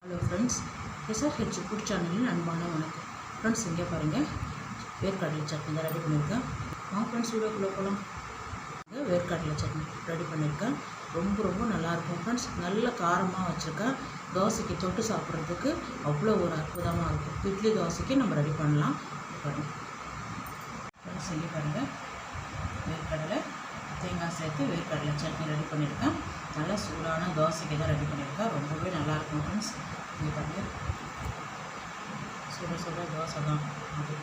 Hello friends, SRH food சேனலின் அன்பான வணக்கம். ஃப்ரெண்ட்ஸ், இங்கே பாருங்கள், வேர்க்கடலை சட்னி தான் ரெடி பண்ணியிருக்கேன். ஃப்ரெண்ட்ஸ், வீடியோக்குள்ளே போகலாம். வேர்க்கடலை சட்னி ரெடி பண்ணியிருக்கேன். ரொம்ப நல்லாயிருக்கும் ஃப்ரெண்ட்ஸ். நல்ல காரமாக வச்சுருக்கேன். தோசைக்கு தொட்டு சாப்பிட்றதுக்கு அவ்வளோ ஒரு அற்புதமாக இருக்கும். இட்லி தோசைக்கு நம்ம ரெடி பண்ணலாம். பாருங்கள் ஃப்ரெண்ட்ஸ், இங்கே பாருங்கள், வேர்க்கடலை தேங்காய் சேர்த்து வேர்க்கடலை சட்னி ரெடி பண்ணியிருக்கேன். நல்லா சூடான தோசைக்கு தான் ரெடி பண்ணியிருக்கேன். ரொம்பவே நல்லாயிருக்கும் ஃப்ரெண்ட்ஸ். இங்கே பாருங்கள், சுட தோசை தான் அது.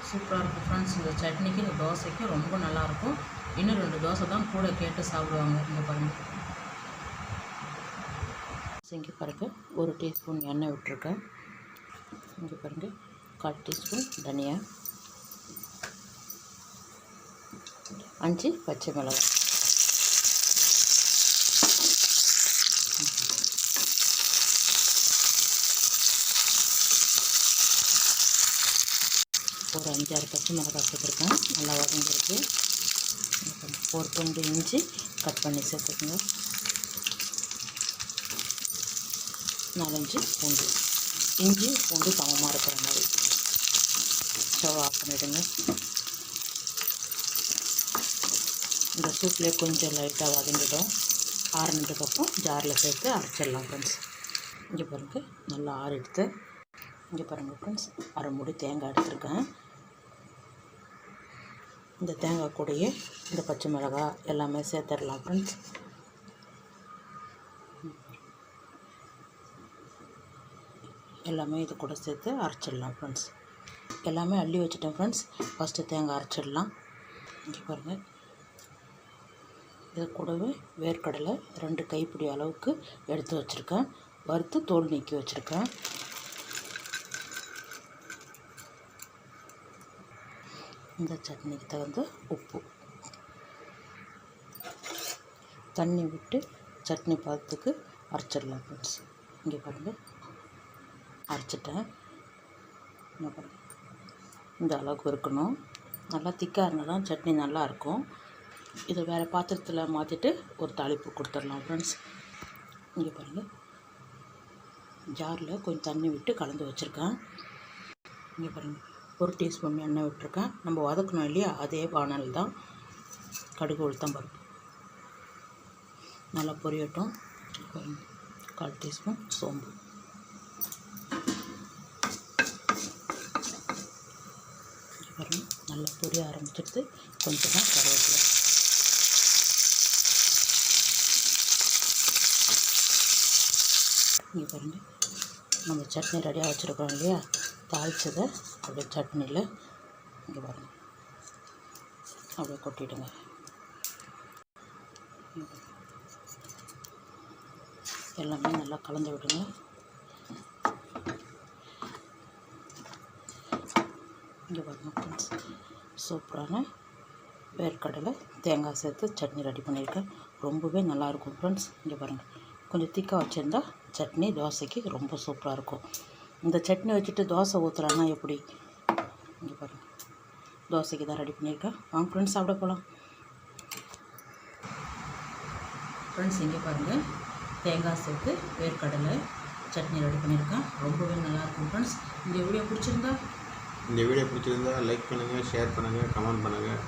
சூப்பராக இருக்கும் ஃப்ரெண்ட்ஸ். இந்த சட்னிக்கு இந்த தோசைக்கு ரொம்ப நல்லாயிருக்கும். இன்னும் 2 தோசை தான் கூட கேட்டு சாப்பிடுவாங்க. இங்கே பாருங்கள், இங்கே பாருங்கள், 1 டீஸ்பூன் எண்ணெய் விட்டுருக்கேன். இங்கே பாருங்கள், 1/4 டீஸ்பூன் தனியா, 5 பச்சை மிளகாய், ஒரு 5-6 பச்சை மிளகாய் சேர்த்துருக்கேன். நல்லா வதங்கிருக்கு. 1 துண்டு இஞ்சி கட் பண்ணி சேர்த்துக்குங்க. 4-5 பூண்டு, இஞ்சி பூண்டு சமமாக இருக்கிற மாதிரி. ஸ்டவ் ஆஃப் பண்ணிவிடுங்க. இந்த சூட்லேயே கொஞ்சம் லைட்டாக வதங்கிடும். ஆறுனதுக்கப்புறம் ஜாரில் சேர்த்து அரைச்சிடலாம் ஃப்ரெண்ட்ஸ். இங்கே பாருங்கள், நல்லா ஆறிடுத்து. இங்கே பாருங்கள் ஃப்ரெண்ட்ஸ், 1/2 மூடி தேங்காய் எடுத்துருக்கேன். இந்த தேங்காய் கூடயே இந்த பச்சை மிளகாய் எல்லாமே சேர்த்துடலாம் ஃப்ரெண்ட்ஸ். எல்லாமே இது கூட சேர்த்து அரைச்சிடலாம் ஃப்ரெண்ட்ஸ். எல்லாமே அள்ளி வச்சுட்டேன் ஃப்ரெண்ட்ஸ். ஃபஸ்ட்டு தேங்காய் அரைச்சிடலாம். இங்கே பாருங்கள், இது கூடவே வேர்க்கடலை 2 கைப்பிடி அளவுக்கு எடுத்து வச்சுருக்கேன். வறுத்து தோல் நீக்கி வச்சுருக்கேன். இந்த சட்னிக்கு தகுந்த உப்பு, தண்ணி விட்டு சட்னி பதத்துக்கு அரைச்சிடலாம் ஃப்ரெண்ட்ஸ். இங்கே பாருங்கள், அரைச்சிட்டேன். இந்த அளவுக்கு இருக்கணும். நல்லா திக்காக இருந்தால் தான் சட்னி நல்லாயிருக்கும். இதை வேறு பாத்திரத்தில் மாற்றிட்டு ஒரு தாளிப்பு கொடுத்துடலாம் ஃப்ரெண்ட்ஸ். இங்கே பாருங்கள், ஜாரில் கொஞ்சம் தண்ணி விட்டு கலந்து வச்சுருக்கேன். இங்கே பாருங்கள், 1 டீஸ்பூன் எண்ணெய் விட்டுருக்கேன். நம்ம வதக்கணும் இல்லையா, அதே வானல் தான். கடுகு, உளுத்தம் பருப்பு நல்லா பொரியட்டும். 1/4 டீஸ்பூன் சோம்பு, பாருங்கள், நல்லா பொரிய ஆரம்பிச்சிட்டு கொஞ்சமாக கருவேப்பிலை. இங்கே பாருங்கள், நம்ம சட்னி ரெடியாக வச்சுருக்கோம் இல்லையா, தாளித்ததை அப்படியே சட்னியில் இங்கே பாருங்கள் அப்படியே கொட்டிவிடுங்க. எல்லாமே நல்லா கலந்து விடுங்க. இங்கே பாருங்கள் ஃப்ரெண்ட்ஸ், சூப்பரான வேர்க்கடலை தேங்காய் சேர்த்து சட்னி ரெடி பண்ணியிருக்கேன். ரொம்பவே நல்லாயிருக்கும் ஃப்ரெண்ட்ஸ். இங்கே பாருங்கள், கொஞ்சம் திக்காக வச்சுருந்தா சட்னி தோசைக்கு ரொம்ப சூப்பராக இருக்கும். இந்த சட்னி வச்சுட்டு தோசை ஊற்றுறாங்கன்னா எப்படி? இங்கே பாருங்கள், தோசைக்கு தான் ரெடி பண்ணியிருக்கேன். வாங்க ஃப்ரெண்ட்ஸ், சாப்பிட போகலாம். ஃப்ரெண்ட்ஸ், இங்கே பாருங்கள், தேங்காய் சேர்த்து வேர்க்கடலை சட்னி ரெடி பண்ணியிருக்கேன். ரொம்பவே நல்லாயிருக்கும் ஃப்ரெண்ட்ஸ். இந்த வீடியோ பிடிச்சிருந்தா லைக் பண்ணுங்கள், ஷேர் பண்ணுங்கள், கமெண்ட் பண்ணுங்கள்,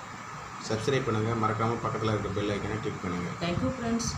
சப்ஸ்கிரைப் பண்ணுங்கள். மறக்காமல் பக்கத்தில் இருக்க பெல் ஐக்கனை கிளிக் பண்ணுங்கள். Thank you friends.